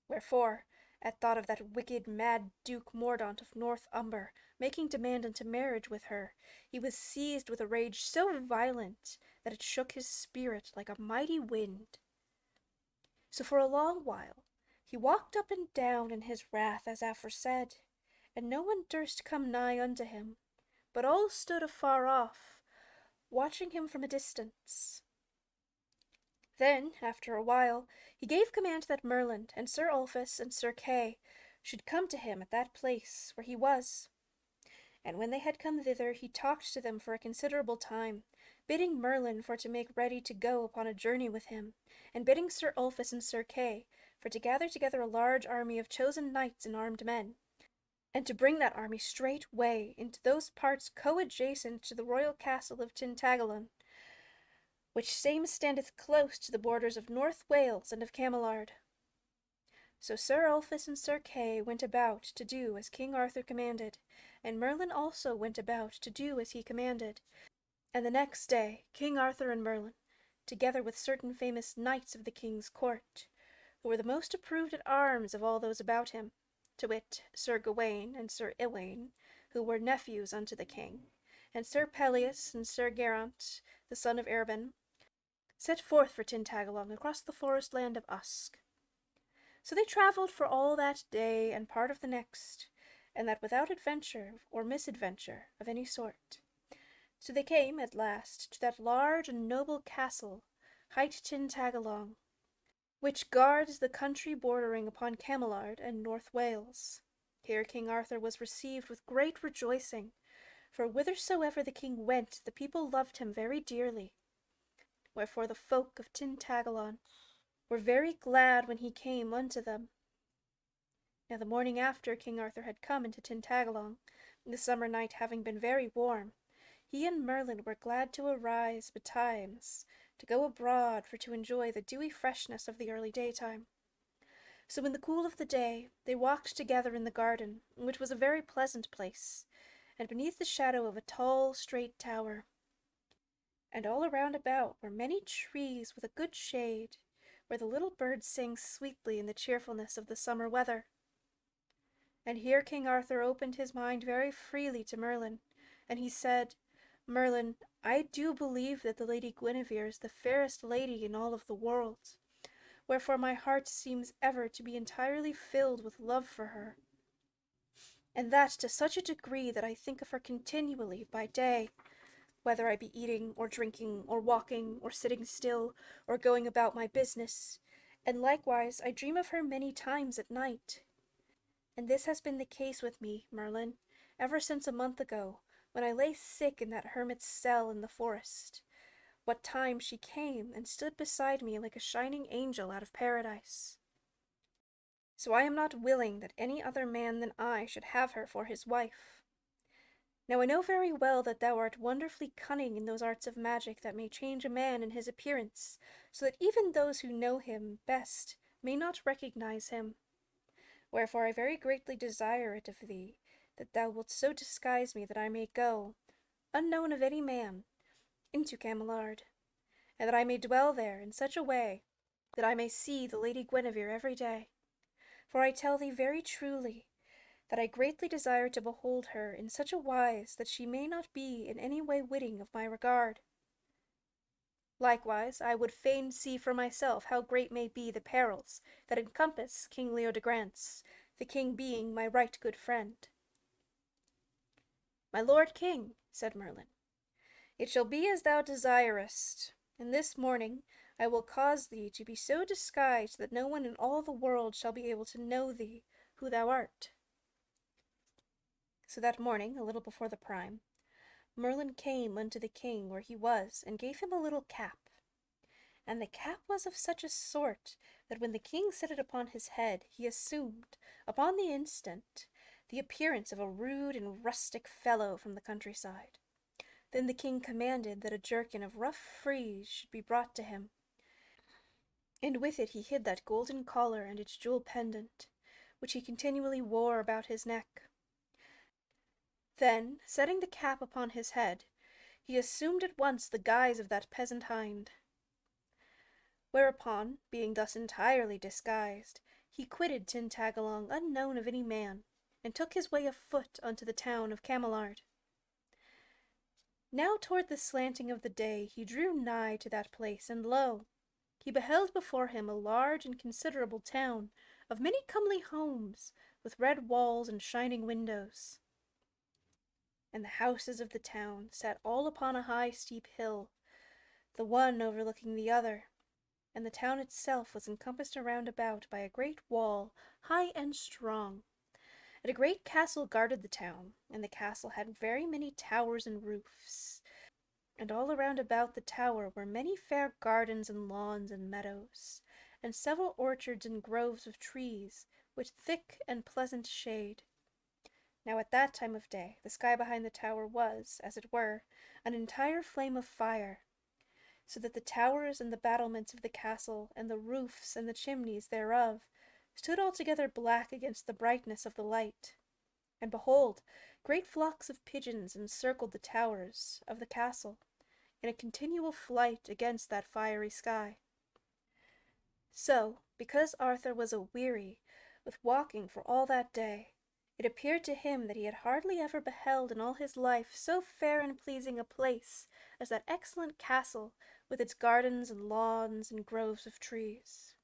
Speaker 1: Wherefore, at thought of that wicked mad Duke Mordaunt of North Umber making demand unto marriage with her, he was seized with a rage so violent that it shook his spirit like a mighty wind. So for a long while he walked up and down in his wrath as aforesaid, and no one durst come nigh unto him, but all stood afar off, watching him from a distance. Then, after a while, he gave command that Merlin and Sir Ulfius and Sir Kay should come to him at that place where he was. And when they had come thither, he talked to them for a considerable time, bidding Merlin for to make ready to go upon a journey with him, and bidding Sir Ulfius and Sir Kay for to gather together a large army of chosen knights and armed men, and to bring that army straightway into those parts co-adjacent to the royal castle of Tintagellon, which same standeth close to the borders of North Wales and of Camelard. So Sir Ulfius and Sir Kay went about to do as King Arthur commanded, and Merlin also went about to do as he commanded. And the next day King Arthur and Merlin, together with certain famous knights of the king's court, who were the most approved at arms of all those about him, to wit, Sir Gawain and Sir Iwain, who were nephews unto the king, and Sir Pelleas and Sir Geraint, the son of Erbin, set forth for Tintagellon across the forest land of Usk. So they travelled for all that day and part of the next, and that without adventure or misadventure of any sort. So they came at last to that large and noble castle, hight Tintagellon, which guards the country bordering upon Camelard and North Wales. Here King Arthur was received with great rejoicing, for whithersoever the king went, the people loved him very dearly. Wherefore the folk of Tintagellon were very glad when he came unto them. Now the morning after King Arthur had come into Tintagellon, the summer night having been very warm, he and Merlin were glad to arise betimes, to go abroad for to enjoy the dewy freshness of the early daytime. So in the cool of the day they walked together in the garden, which was a very pleasant place, and beneath the shadow of a tall, straight tower. And all around about were many trees with a good shade, where the little birds sang sweetly in the cheerfulness of the summer weather. And here King Arthur opened his mind very freely to Merlin, and he said, Merlin, I do believe that the Lady Guinevere is the fairest lady in all of the world, wherefore my heart seems ever to be entirely filled with love for her, and that to such a degree that I think of her continually by day, whether I be eating, or drinking, or walking, or sitting still, or going about my business, and likewise I dream of her many times at night. And this has been the case with me, Merlin, ever since a month ago, when I lay sick in that hermit's cell in the forest, what time she came and stood beside me like a shining angel out of paradise. So I am not willing that any other man than I should have her for his wife. Now I know very well that thou art wonderfully cunning in those arts of magic that may change a man in his appearance, so that even those who know him best may not recognize him. Wherefore I very greatly desire it of thee, that thou wilt so disguise me that I may go, unknown of any man, into Camelard, and that I may dwell there in such a way that I may see the Lady Guinevere every day. For I tell thee very truly, that I greatly desire to behold her in such a wise that she may not be in any way witting of my regard. Likewise, I would fain see for myself how great may be the perils that encompass King Leodegrance, the king being my right good friend. My lord king, said Merlin, it shall be as thou desirest, and this morning I will cause thee to be so disguised that no one in all the world shall be able to know thee, who thou art. So that morning, a little before the prime, Merlin came unto the king where he was, and gave him a little cap. And the cap was of such a sort that when the king set it upon his head, he assumed, upon the instant, the appearance of a rude and rustic fellow from the countryside. Then the king commanded that a jerkin of rough frieze should be brought to him, and with it he hid that golden collar and its jewel pendant, which he continually wore about his neck. Then, setting the cap upon his head, he assumed at once the guise of that peasant hind. Whereupon, being thus entirely disguised, he quitted Tintagalong unknown of any man, and took his way afoot unto the town of Cameliard. Now toward the slanting of the day he drew nigh to that place, and lo! He beheld before him a large and considerable town, of many comely homes, with red walls and shining windows. And the houses of the town sat all upon a high steep hill, the one overlooking the other, and the town itself was encompassed around about by a great wall, high and strong. And a great castle guarded the town, and the castle had very many towers and roofs. And all around about the tower were many fair gardens and lawns and meadows, and several orchards and groves of trees, with thick and pleasant shade. Now at that time of day the sky behind the tower was, as it were, an entire flame of fire, so that the towers and the battlements of the castle, and the roofs and the chimneys thereof, stood altogether black against the brightness of the light. And behold, great flocks of pigeons encircled the towers of the castle, in a continual flight against that fiery sky. So, because Arthur was a-weary with walking for all that day, it appeared to him that he had hardly ever beheld in all his life so fair and pleasing a place as that excellent castle, with its gardens and lawns and groves of trees.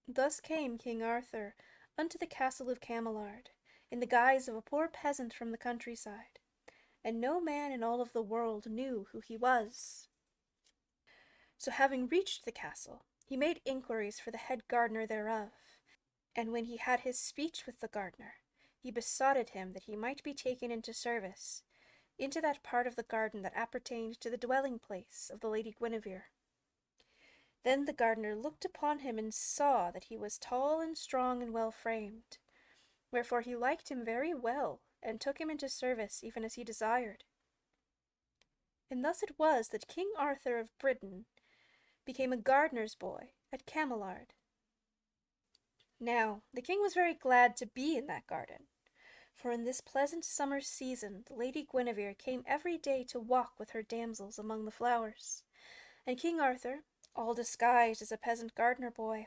Speaker 1: Thus came King Arthur unto the castle of Cameliard, in the guise of a poor peasant from the countryside, and no man in all of the world knew who he was. So having reached the castle, he made inquiries for the head gardener thereof, and when he had his speech with the gardener, he besoughted him that he might be taken into service, into that part of the garden that appertained to the dwelling place of the Lady Guinevere. Then the gardener looked upon him and saw that he was tall and strong and well framed, wherefore he liked him very well, and took him into service even as he desired. And thus it was that King Arthur of Britain became a gardener's boy at Cameliard. Now the king was very glad to be in that garden, for in this pleasant summer season the Lady Guinevere came every day to walk with her damsels among the flowers, and King Arthur, all disguised as a peasant gardener boy,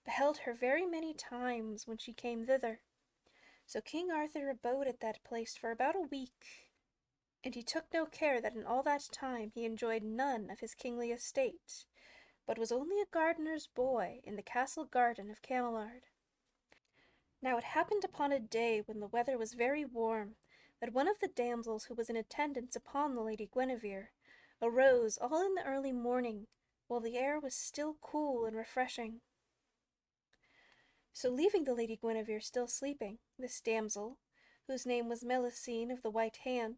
Speaker 1: beheld her very many times when she came thither. So King Arthur abode at that place for about a week, and he took no care that in all that time he enjoyed none of his kingly estate, but was only a gardener's boy in the castle garden of Cameliard. Now it happened upon a day when the weather was very warm, that one of the damsels who was in attendance upon the Lady Guinevere arose all in the early morning, while the air was still cool and refreshing. So leaving the Lady Guinevere still sleeping, this damsel, whose name was Melusine of the White Hand,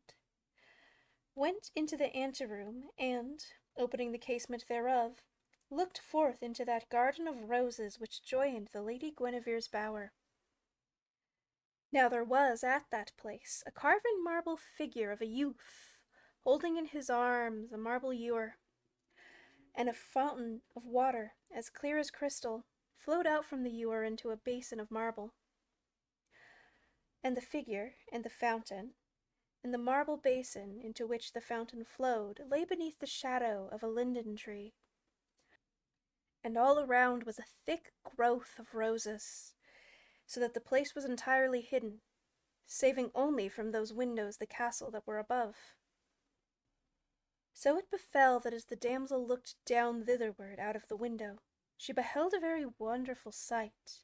Speaker 1: went into the anteroom, and, opening the casement thereof, looked forth into that garden of roses which joined the Lady Guinevere's bower. Now there was at that place a carven marble figure of a youth, holding in his arms a marble ewer, and a fountain of water, as clear as crystal, flowed out from the ewer into a basin of marble. And the figure, and the fountain, and the marble basin into which the fountain flowed lay beneath the shadow of a linden tree. And all around was a thick growth of roses, so that the place was entirely hidden, saving only from those windows the castle that were above. So it befell that as the damsel looked down thitherward out of the window, she beheld a very wonderful sight.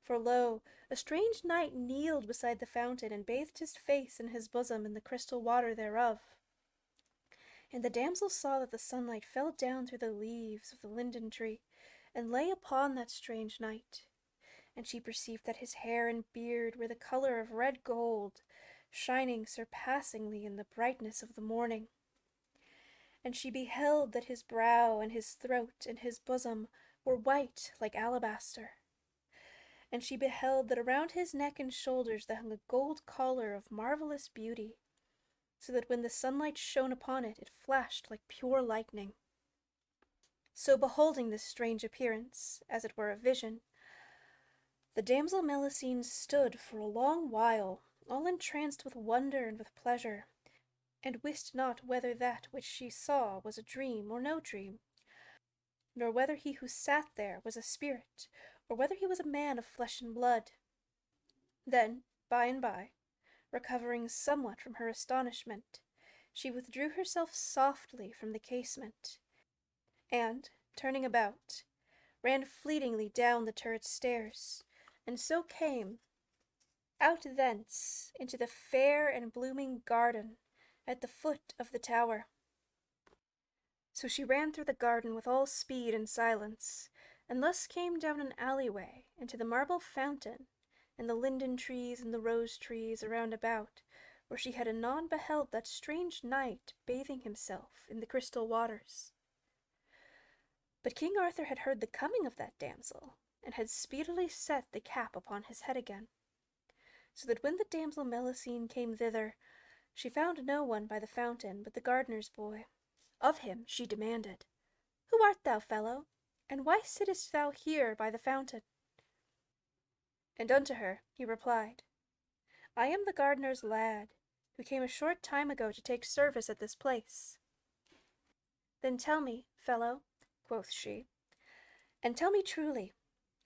Speaker 1: For lo, a strange knight kneeled beside the fountain, and bathed his face and his bosom in the crystal water thereof. And the damsel saw that the sunlight fell down through the leaves of the linden tree, and lay upon that strange knight. And she perceived that his hair and beard were the color of red gold, shining surpassingly in the brightness of the morning. And she beheld that his brow and his throat and his bosom were white like alabaster. And she beheld that around his neck and shoulders there hung a gold collar of marvelous beauty, so that when the sunlight shone upon it, it flashed like pure lightning. So beholding this strange appearance, as it were a vision, the damsel Melusine stood for a long while, all entranced with wonder and with pleasure, and wist not whether that which she saw was a dream or no dream, nor whether he who sat there was a spirit, or whether he was a man of flesh and blood. Then, by and by, recovering somewhat from her astonishment, she withdrew herself softly from the casement, and, turning about, ran fleetingly down the turret stairs, and so came out thence into the fair and blooming garden at the foot of the tower. So she ran through the garden with all speed and silence, and thus came down an alleyway into the marble fountain, and the linden trees and the rose trees around about, where she had anon beheld that strange knight bathing himself in the crystal waters. But King Arthur had heard the coming of that damsel, and had speedily set the cap upon his head again, so that when the damsel Melusine came thither, she found no one by the fountain but the gardener's boy. Of him she demanded, "Who art thou, fellow, and why sittest thou here by the fountain?" And unto her he replied, "I am the gardener's lad, who came a short time ago to take service at this place." "Then tell me, fellow," quoth she, "and tell me truly,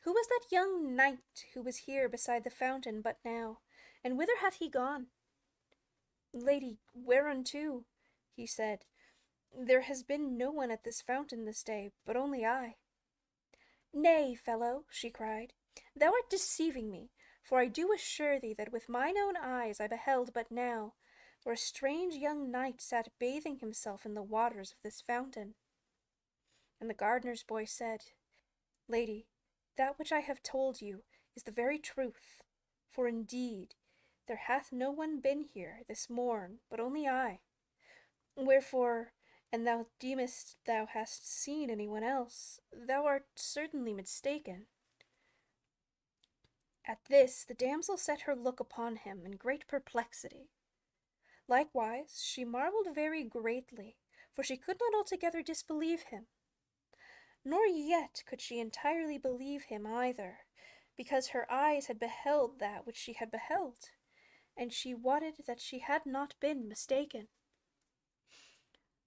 Speaker 1: who was that young knight who was here beside the fountain but now, and whither hath he gone?" "Lady, whereunto?" he said. "There has been no one at this fountain this day, but only I." "Nay, fellow," she cried, "thou art deceiving me, for I do assure thee that with mine own eyes I beheld but now, where a strange young knight sat bathing himself in the waters of this fountain." And the gardener's boy said, "Lady, that which I have told you is the very truth, for indeed there hath no one been here this morn but only I. Wherefore, an thou deemest thou hast seen any one else, thou art certainly mistaken." At this the damsel set her look upon him in great perplexity. Likewise she marvelled very greatly, for she could not altogether disbelieve him. Nor yet could she entirely believe him either, because her eyes had beheld that which she had beheld, and she wotted that she had not been mistaken.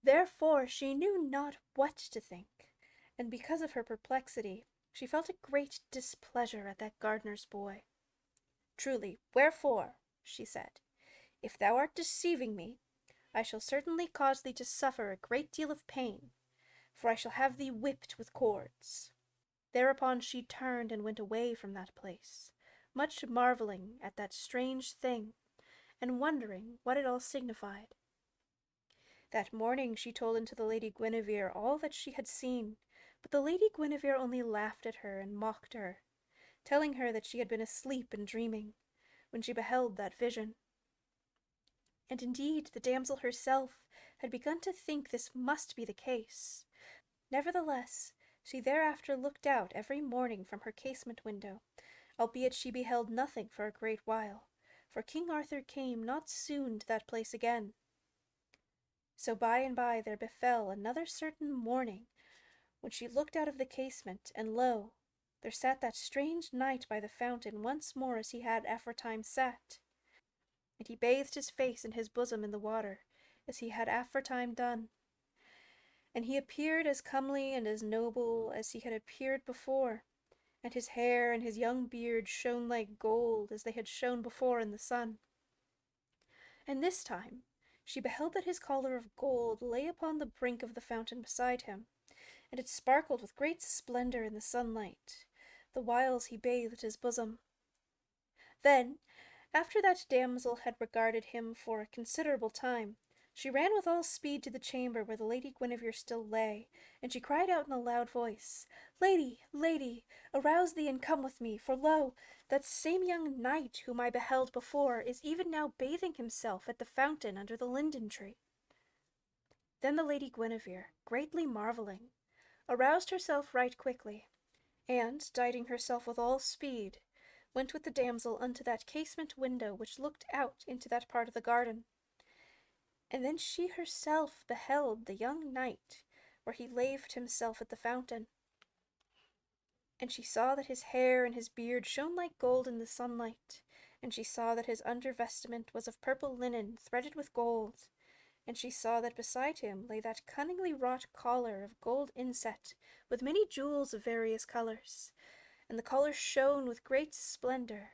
Speaker 1: Therefore she knew not what to think, and because of her perplexity she felt a great displeasure at that gardener's boy. "Truly, wherefore," she said, "if thou art deceiving me, I shall certainly cause thee to suffer a great deal of pain, for I shall have thee whipped with cords." Thereupon she turned and went away from that place, much marvelling at that strange thing, and wondering what it all signified. That morning she told unto the Lady Guinevere all that she had seen, but the Lady Guinevere only laughed at her and mocked her, telling her that she had been asleep and dreaming, when she beheld that vision. And indeed the damsel herself had begun to think this must be the case. Nevertheless, she thereafter looked out every morning from her casement window, albeit she beheld nothing for a great while, for King Arthur came not soon to that place again. So by and by there befell another certain morning, when she looked out of the casement, and lo, there sat that strange knight by the fountain once more as he had aforetime sat. And he bathed his face and his bosom in the water, as he had aforetime done. And he appeared as comely and as noble as he had appeared before, and his hair and his young beard shone like gold as they had shone before in the sun. And this time she beheld that his collar of gold lay upon the brink of the fountain beside him, and it sparkled with great splendor in the sunlight, the whiles he bathed his bosom. Then, after that damsel had regarded him for a considerable time, she ran with all speed to the chamber where the Lady Guinevere still lay, and she cried out in a loud voice, "Lady, lady, arouse thee and come with me, for lo, that same young knight whom I beheld before is even now bathing himself at the fountain under the linden tree." Then the Lady Guinevere, greatly marvelling, aroused herself right quickly, and, dighting herself with all speed, went with the damsel unto that casement window which looked out into that part of the garden. And then she herself beheld the young knight, where he laved himself at the fountain. And she saw that his hair and his beard shone like gold in the sunlight, and she saw that his under vestment was of purple linen threaded with gold, and she saw that beside him lay that cunningly wrought collar of gold inset, with many jewels of various colours, and the collar shone with great splendour,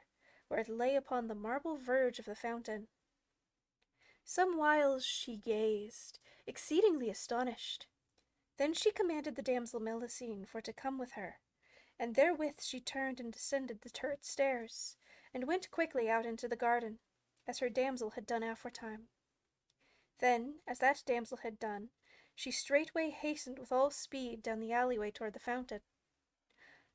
Speaker 1: where it lay upon the marble verge of the fountain. Some whiles she gazed, exceedingly astonished. Then she commanded the damsel Melusine for to come with her, and therewith she turned and descended the turret stairs, and went quickly out into the garden, as her damsel had done aforetime. Then, as that damsel had done, she straightway hastened with all speed down the alleyway toward the fountain.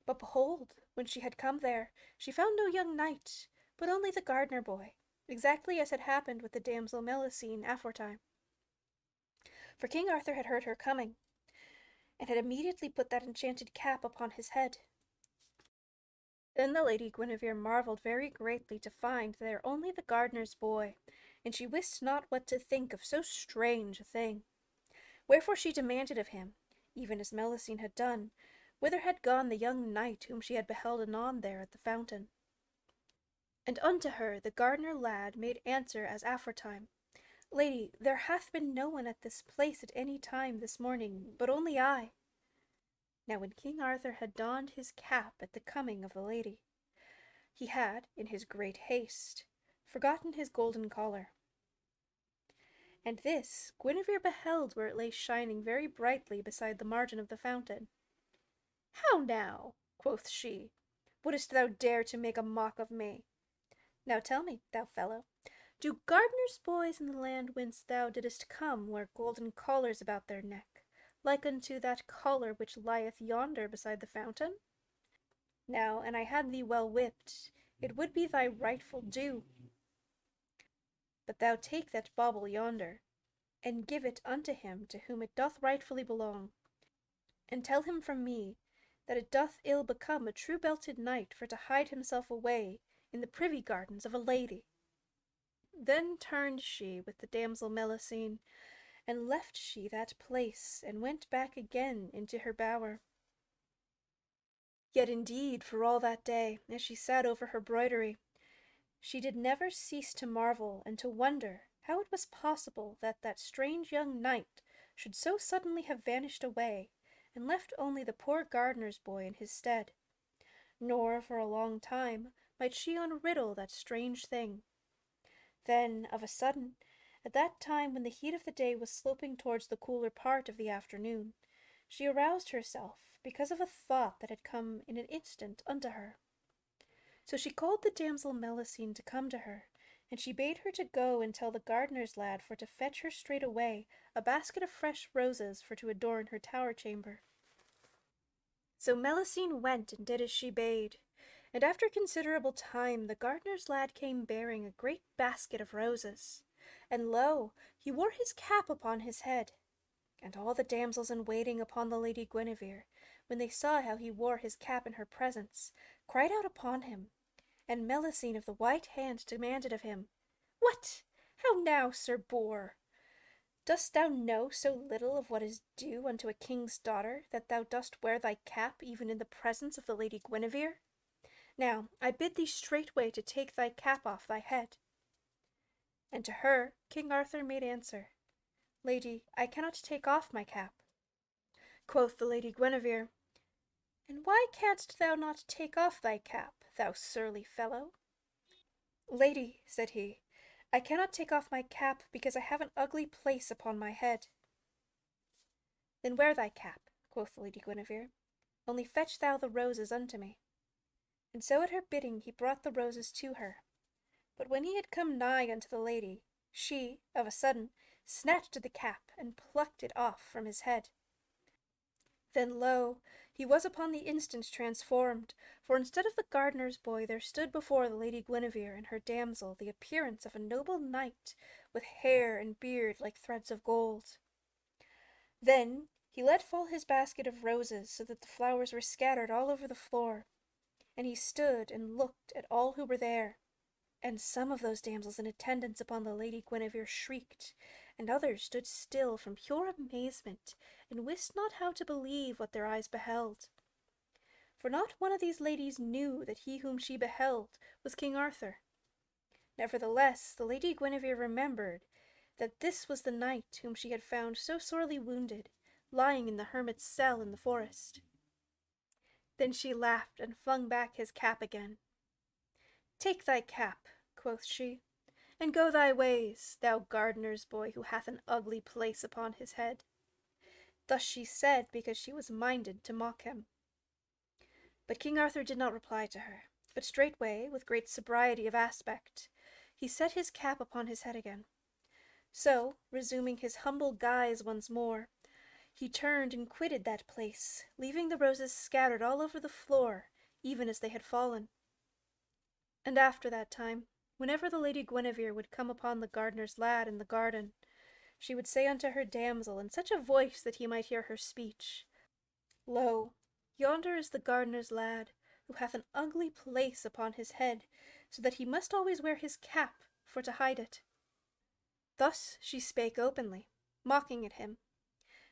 Speaker 1: But behold, when she had come there, she found no young knight, but only the gardener boy, exactly as had happened with the damsel Melusine aforetime. For King Arthur had heard her coming, and had immediately put that enchanted cap upon his head. Then the Lady Guinevere marvelled very greatly to find there only the gardener's boy, and she wist not what to think of so strange a thing. Wherefore she demanded of him, even as Melusine had done, whither had gone the young knight whom she had beheld anon there at the fountain. And unto her the gardener lad made answer as aforetime, Lady, there hath been no one at this place at any time this morning, but only I. Now when King Arthur had donned his cap at the coming of the lady, he had, in his great haste, forgotten his golden collar. And this Guinevere beheld where it lay shining very brightly beside the margin of the fountain. How now, quoth she, wouldst thou dare to make a mock of me? Now tell me, thou fellow, do gardeners' boys in the land whence thou didst come wear golden collars about their neck, like unto that collar which lieth yonder beside the fountain? Now, an I had thee well whipped, it would be thy rightful due. But thou take that bauble yonder, and give it unto him to whom it doth rightfully belong, and tell him from me that it doth ill become a true belted knight for to hide himself away in the privy gardens of a lady. Then turned she with the damsel Melusine, and left she that place, and went back again into her bower. Yet indeed, for all that day, as she sat over her broidery, she did never cease to marvel and to wonder how it was possible that that strange young knight should so suddenly have vanished away, and left only the poor gardener's boy in his stead. Nor for a long time might she unriddle that strange thing. Then, of a sudden, at that time when the heat of the day was sloping towards the cooler part of the afternoon, she aroused herself because of a thought that had come in an instant unto her. So she called the damsel Melusine to come to her, and she bade her to go and tell the gardener's lad for to fetch her straightway a basket of fresh roses for to adorn her tower chamber. So Melusine went and did as she bade, and after considerable time the gardener's lad came bearing a great basket of roses, and lo, he wore his cap upon his head. And all the damsels in waiting upon the Lady Guinevere, when they saw how he wore his cap in her presence, cried out upon him, and Melusine of the white hand demanded of him, What? How now, Sir Boar? Dost thou know so little of what is due unto a king's daughter, that thou dost wear thy cap even in the presence of the Lady Guinevere? Now, I bid thee straightway to take thy cap off thy head. And to her King Arthur made answer, Lady, I cannot take off my cap. Quoth the Lady Guinevere, And why canst thou not take off thy cap, thou surly fellow? Lady, said he, I cannot take off my cap because I have an ugly place upon my head. Then wear thy cap, quoth the Lady Guinevere, only fetch thou the roses unto me. And so at her bidding he brought the roses to her. But when he had come nigh unto the lady, she, of a sudden, snatched at the cap, and plucked it off from his head. Then lo, he was upon the instant transformed, for instead of the gardener's boy there stood before the Lady Guinevere and her damsel the appearance of a noble knight, with hair and beard like threads of gold. Then he let fall his basket of roses, so that the flowers were scattered all over the floor, and he stood and looked at all who were there. And some of those damsels in attendance upon the Lady Guinevere shrieked, and others stood still from pure amazement, and wist not how to believe what their eyes beheld. For not one of these ladies knew that he whom she beheld was King Arthur. Nevertheless, the Lady Guinevere remembered that this was the knight whom she had found so sorely wounded, lying in the hermit's cell in the forest. Then she laughed and flung back his cap again. "Take thy cap," quoth she, "and go thy ways, thou gardener's boy who hath an ugly place upon his head." Thus she said because she was minded to mock him. But King Arthur did not reply to her, but straightway, with great sobriety of aspect, he set his cap upon his head again. So, resuming his humble guise once more, he turned and quitted that place, leaving the roses scattered all over the floor, even as they had fallen. And after that time, whenever the Lady Guinevere would come upon the gardener's lad in the garden, she would say unto her damsel in such a voice that he might hear her speech, "Lo, yonder is the gardener's lad, who hath an ugly place upon his head, so that he must always wear his cap for to hide it." Thus she spake openly, mocking at him,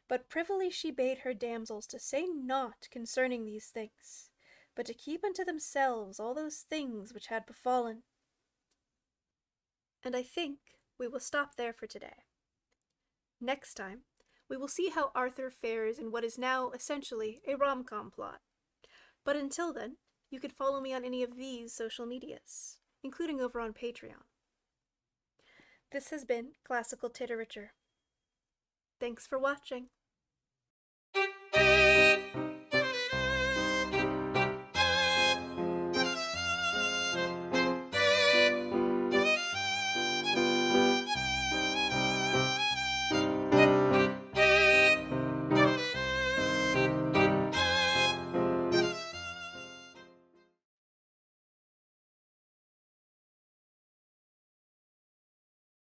Speaker 1: but privily she bade her damsels to say naught concerning these things, but to keep unto themselves all those things which had befallen. And I think we will stop there for today. Next time, we will see how Arthur fares in what is now essentially a rom-com plot. But until then, you can follow me on any of these social medias, including over on Patreon. This has been Classical Titerature. Thanks for watching.